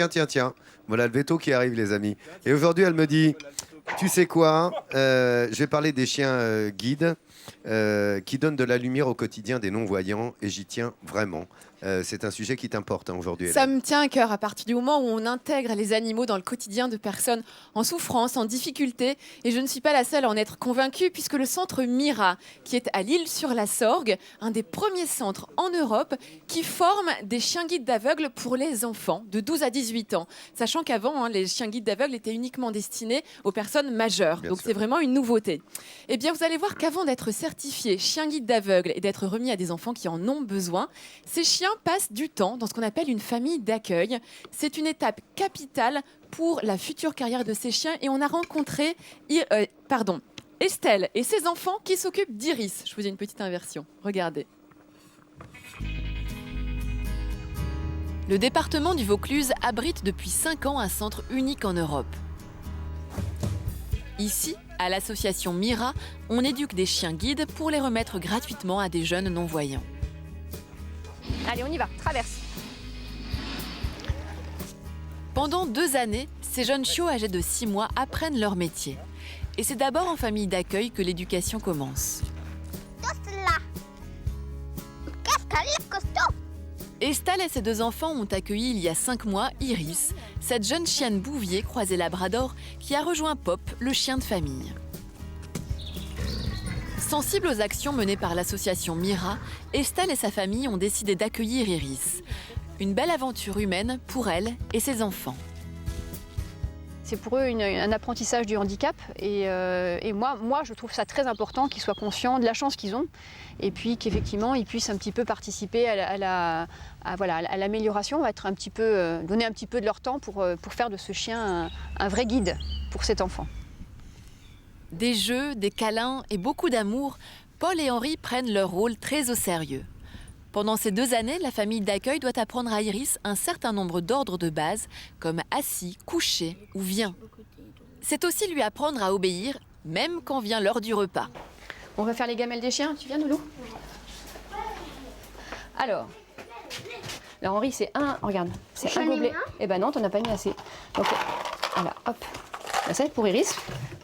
tiens. Voilà le veto qui arrive, les amis. Et aujourd'hui, elle me dit, tu sais quoi, je vais parler des chiens guides qui donnent de la lumière au quotidien des non-voyants et j'y tiens vraiment. C'est un sujet qui t'importe aujourd'hui, Ça Hélène. me tient à cœur à partir du moment où on intègre les animaux dans le quotidien de personnes en souffrance, en difficulté. Et je ne suis pas la seule à en être convaincue puisque le centre Mira, qui est à L'Isle-sur-la-Sorgue, un des premiers centres en Europe qui forme des chiens guides d'aveugles pour les enfants de 12 à 18 ans. Sachant qu'avant, les chiens guides d'aveugles étaient uniquement destinés aux personnes majeures. Bien Donc sûr. c'est vraiment une nouveauté. Eh bien, vous allez voir qu'avant d'être certifié chien guide d'aveugles et d'être remis à des enfants qui en ont besoin, ces chiens passent du temps dans ce qu'on appelle une famille d'accueil. C'est une étape capitale pour la future carrière de ces chiens et on a rencontré Estelle et ses enfants qui s'occupent d'Iris. Je vous ai une petite inversion. Regardez. Le département du Vaucluse abrite depuis 5 ans un centre unique en Europe. Ici, à l'association Mira, on éduque des chiens guides pour les remettre gratuitement à des jeunes non-voyants. Allez, on y va, traverse. Pendant 2 années, ces jeunes chiots âgés de 6 mois apprennent leur métier. Et c'est d'abord en famille d'accueil que l'éducation commence. Estelle et ses 2 enfants ont accueilli il y a 5 mois Iris, cette jeune chienne bouvier croisée labrador qui a rejoint Pop, le chien de famille. Sensible aux actions menées par l'association Mira, Estelle et sa famille ont décidé d'accueillir Iris. Une belle aventure humaine pour elle et ses enfants. C'est pour eux un apprentissage du handicap et moi, je trouve ça très important qu'ils soient conscients de la chance qu'ils ont et puis qu'effectivement, ils puissent un petit peu participer à l'amélioration, donner un petit peu de leur temps pour faire de ce chien un vrai guide pour cet enfant. Des jeux, des câlins et beaucoup d'amour, Paul et Henri prennent leur rôle très au sérieux. Pendant ces 2 années, la famille d'accueil doit apprendre à Iris un certain nombre d'ordres de base, comme assis, couché ou viens. C'est aussi lui apprendre à obéir, même quand vient l'heure du repas. On va faire les gamelles des chiens, tu viens Loulou? Alors Henri, c'est regarde, c'est un gobelet. Eh ben non, t'en as pas mis assez. Donc voilà, hop. Là, ça, c'est pour Iris.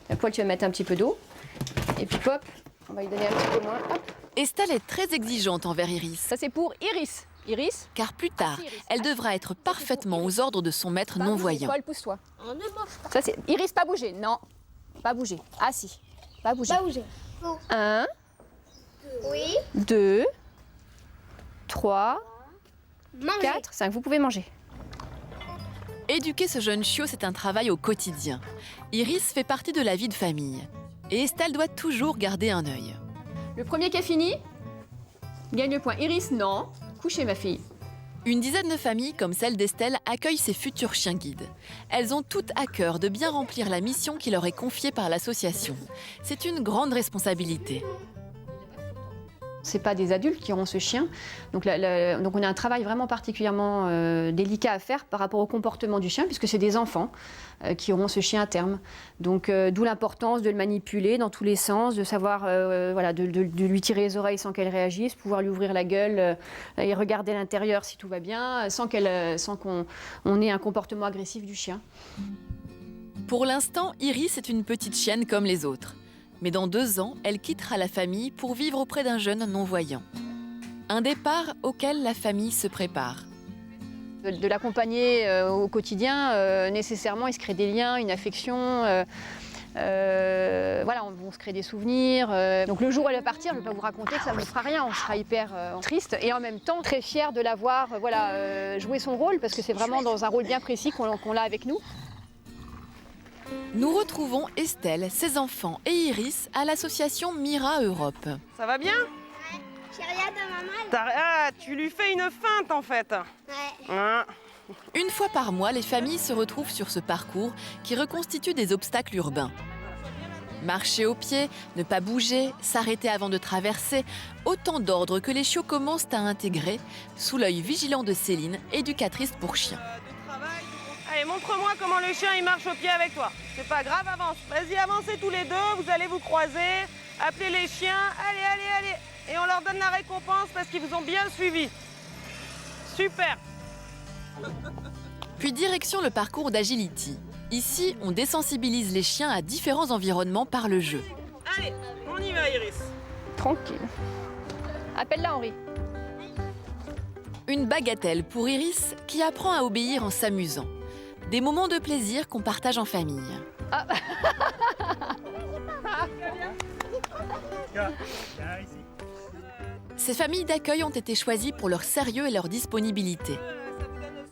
La poêle, tu vas mettre un petit peu d'eau. Et puis Pop, on va lui donner un petit peu moins. Hop. Estelle est très exigeante envers Iris, Ça, c'est pour Iris. Iris, car plus tard, elle devra être parfaitement aux ordres de son maître non-voyant. Paul, pousse-toi. Ça, c'est Iris, pas bouger. Non, pas bouger. Assis. Pas bouger. Pas bouger. 1, Oui. 2, 3, Manger. 4, 5. Vous pouvez manger. Éduquer ce jeune chiot, c'est un travail au quotidien. Iris fait partie de la vie de famille. Et Estelle doit toujours garder un œil. Le premier qui a fini gagne le point. Iris, non. Couchez, ma fille. Une dizaine de familles, comme celle d'Estelle, accueillent ces futurs chiens guides. Elles ont toutes à cœur de bien remplir la mission qui leur est confiée par l'association. C'est une grande responsabilité. C'est pas des adultes qui auront ce chien. Donc on a un travail vraiment particulièrement délicat à faire par rapport au comportement du chien, puisque c'est des enfants qui auront ce chien à terme. Donc d'où l'importance de le manipuler dans tous les sens, de savoir de lui tirer les oreilles sans qu'elle réagisse, pouvoir lui ouvrir la gueule et regarder l'intérieur si tout va bien, sans qu'on ait un comportement agressif du chien. Pour l'instant, Iris est une petite chienne comme les autres. Mais dans 2 ans, elle quittera la famille pour vivre auprès d'un jeune non-voyant. Un départ auquel la famille se prépare. De l'accompagner au quotidien, nécessairement, il se crée des liens, une affection. On se crée des souvenirs. Donc le jour où elle va partir, je ne vais pas vous raconter que ça ne nous fera rien. On sera hyper triste et en même temps très fiers de l'avoir joué son rôle, parce que c'est vraiment dans un rôle bien précis qu'on l'a avec nous. Nous retrouvons Estelle, ses enfants et Iris à l'association Mira Europe. Ça va bien? J'ai rien de maman. Ah, tu lui fais une feinte en fait. Ouais. Hein. Une fois par mois, les familles se retrouvent sur ce parcours qui reconstitue des obstacles urbains. Marcher au pied, ne pas bouger, s'arrêter avant de traverser, autant d'ordres que les chiots commencent à intégrer sous l'œil vigilant de Céline, éducatrice pour chiens. Allez, montre-moi comment le chien il marche au pied avec toi. C'est pas grave, avance. Vas-y, avancez tous les 2, vous allez vous croiser. Appelez les chiens, allez. Et on leur donne la récompense parce qu'ils vous ont bien suivi. Super. Puis direction le parcours d'Agility. Ici, on désensibilise les chiens à différents environnements par le jeu. Allez, on y va Iris. Tranquille. Appelle-la, Henri. Une bagatelle pour Iris qui apprend à obéir en s'amusant. Des moments de plaisir qu'on partage en famille. Ces familles d'accueil ont été choisies pour leur sérieux et leur disponibilité.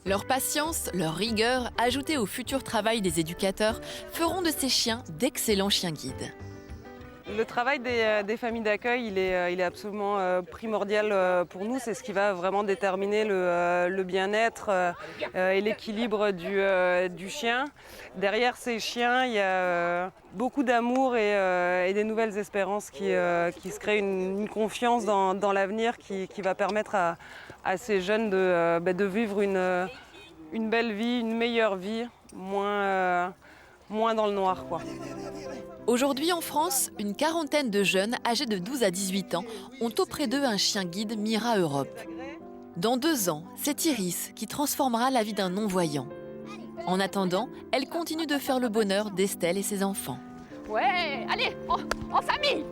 Leur patience, leur rigueur, ajoutées au futur travail des éducateurs, feront de ces chiens d'excellents chiens guides. Le travail des familles d'accueil, il est absolument primordial pour nous. C'est ce qui va vraiment déterminer le bien-être et l'équilibre du chien. Derrière ces chiens, il y a beaucoup d'amour et des nouvelles espérances qui se créent, une confiance dans l'avenir qui va permettre à ces jeunes de vivre une belle vie, une meilleure vie, moins dans le noir, quoi. Aujourd'hui en France, une quarantaine de jeunes âgés de 12 à 18 ans ont auprès d'eux un chien guide Mira Europe. Dans 2 ans, c'est Iris qui transformera la vie d'un non-voyant. En attendant, elle continue de faire le bonheur d'Estelle et ses enfants. Ouais, allez, en famille.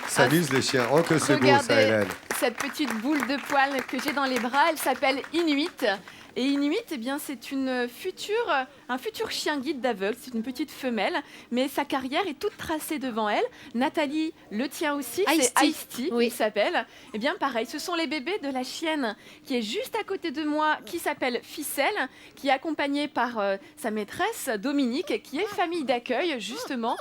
S'amusent les chiens. Oh, que c'est beau ça, Regardez Hélène. cette petite boule de poils que j'ai dans les bras, elle s'appelle Inuit. Et Inuit, eh bien, c'est un futur chien guide d'aveugle. C'est une petite femelle, mais sa carrière est toute tracée devant elle. Nathalie le tient aussi, c'est Ice-T, oui. il s'appelle. Eh bien, pareil, ce sont les bébés de la chienne qui est juste à côté de moi, qui s'appelle Ficelle, qui est accompagnée par sa maîtresse, Dominique, qui est famille d'accueil, justement,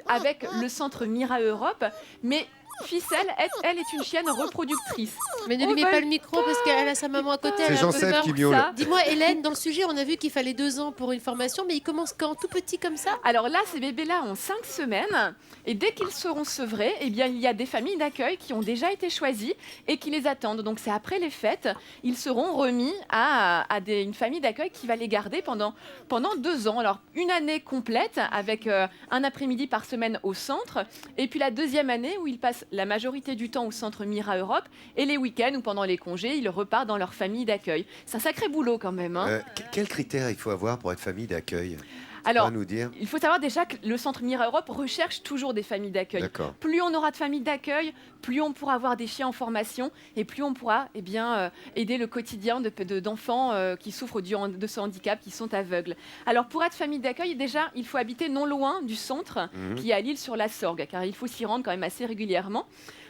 avec le centre Mira Europe. Mais Ficelle, elle est une chienne reproductrice. Mais ne lui mets pas le micro parce qu'elle a sa maman à côté. C'est elle a un peu Jean-Seb peur. qui miaule. Dis-moi, Hélène, dans le sujet, on a vu qu'il fallait 2 ans pour une formation, mais il commence quand? Tout petit comme ça? Alors là, ces bébés-là ont 5 semaines et dès qu'ils seront sevrés, eh bien, il y a des familles d'accueil qui ont déjà été choisies et qui les attendent. Donc c'est après les fêtes, ils seront remis à une famille d'accueil qui va les garder pendant 2 ans. Alors une année complète avec un après-midi par semaine au centre et puis la deuxième année où ils passent la majorité du temps au centre Mira Europe et les week-ends ou pendant les congés, ils repartent dans leur famille d'accueil. C'est un sacré boulot quand même. Hein. Quels critères il faut avoir pour être famille d'accueil? Alors, nous dire. il faut savoir déjà que le centre Mira Europe recherche toujours des familles d'accueil. D'accord. Plus on aura de familles d'accueil, plus on pourra avoir des chiens en formation et plus on pourra aider le quotidien d'enfants qui souffrent de ce handicap, qui sont aveugles. Alors pour être famille d'accueil, déjà, il faut habiter non loin du centre qui est à L'Isle-sur-la-Sorgue, car il faut s'y rendre quand même assez régulièrement.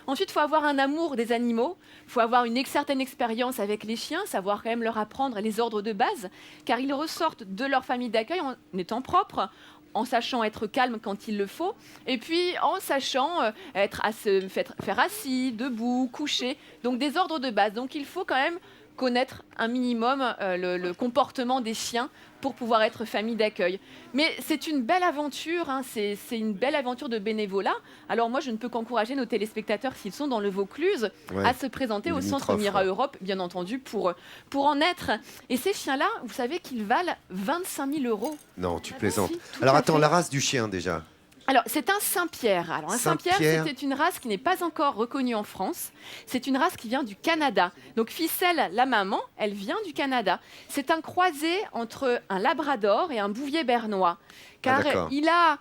Ensuite, il faut avoir un amour des animaux, il faut avoir une certaine expérience avec les chiens, savoir quand même leur apprendre les ordres de base, car ils ressortent de leur famille d'accueil en étant propres, en sachant être calme quand il le faut, et puis en sachant faire assis, debout, couché, donc des ordres de base. Donc il faut quand même connaître un minimum le comportement des chiens pour pouvoir être famille d'accueil. Mais c'est une belle aventure, hein, c'est une belle aventure de bénévolat. Alors moi, je ne peux qu'encourager nos téléspectateurs, s'ils sont dans le Vaucluse, à se présenter au centre Mira Europe, bien entendu, pour en être. Et ces chiens-là, vous savez qu'ils valent 25 000 €. Non, tu plaisantes. Si, Alors attends, la race du chien déjà. Alors, c'est un Saint-Pierre. Alors, un Saint-Pierre, Saint-Pierre. c'était une race qui n'est pas encore reconnue en France. C'est une race qui vient du Canada. Donc, Ficelle, la maman, elle vient du Canada. C'est un croisé entre un Labrador et un Bouvier bernois. Car il a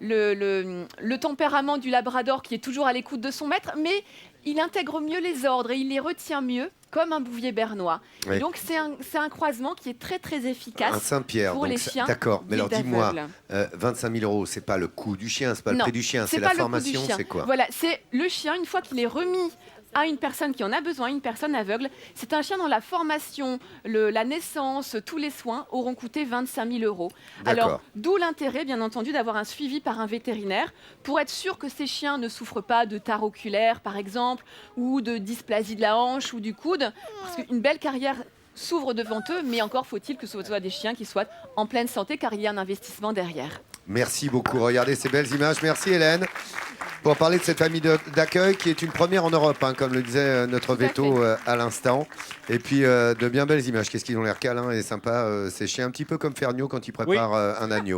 le tempérament du Labrador qui est toujours à l'écoute de son maître, mais il intègre mieux les ordres et il les retient mieux, comme un Bouvier bernois. Oui. Donc, c'est un croisement qui est très, très efficace. Un Saint-Pierre. pour les chiens. D'accord, mais alors guides dis-moi, aveugles. 25 000 €, c'est pas le coût du chien, c'est pas le Non, prix du chien, c'est pas la le coût du formation, chien. c'est quoi? Voilà, c'est le chien, une fois qu'il est remis à une personne qui en a besoin, une personne aveugle. C'est un chien dont la formation, la naissance, tous les soins auront coûté 25 000 €. Alors, d'où l'intérêt, bien entendu, d'avoir un suivi par un vétérinaire pour être sûr que ces chiens ne souffrent pas de tare oculaire, par exemple, ou de dysplasie de la hanche ou du coude, parce qu'une belle carrière s'ouvre devant eux, mais encore faut-il que ce soit des chiens qui soient en pleine santé, car il y a un investissement derrière. Merci beaucoup. Regardez ces belles images. Merci Hélène. Pour parler de cette famille d'accueil qui est une première en Europe, hein, comme le disait notre veto à l'instant. Et puis de bien belles images. Qu'est-ce qu'ils ont l'air câlins et sympas, ces chiens, un petit peu comme Ferniaud quand il prépare un agneau.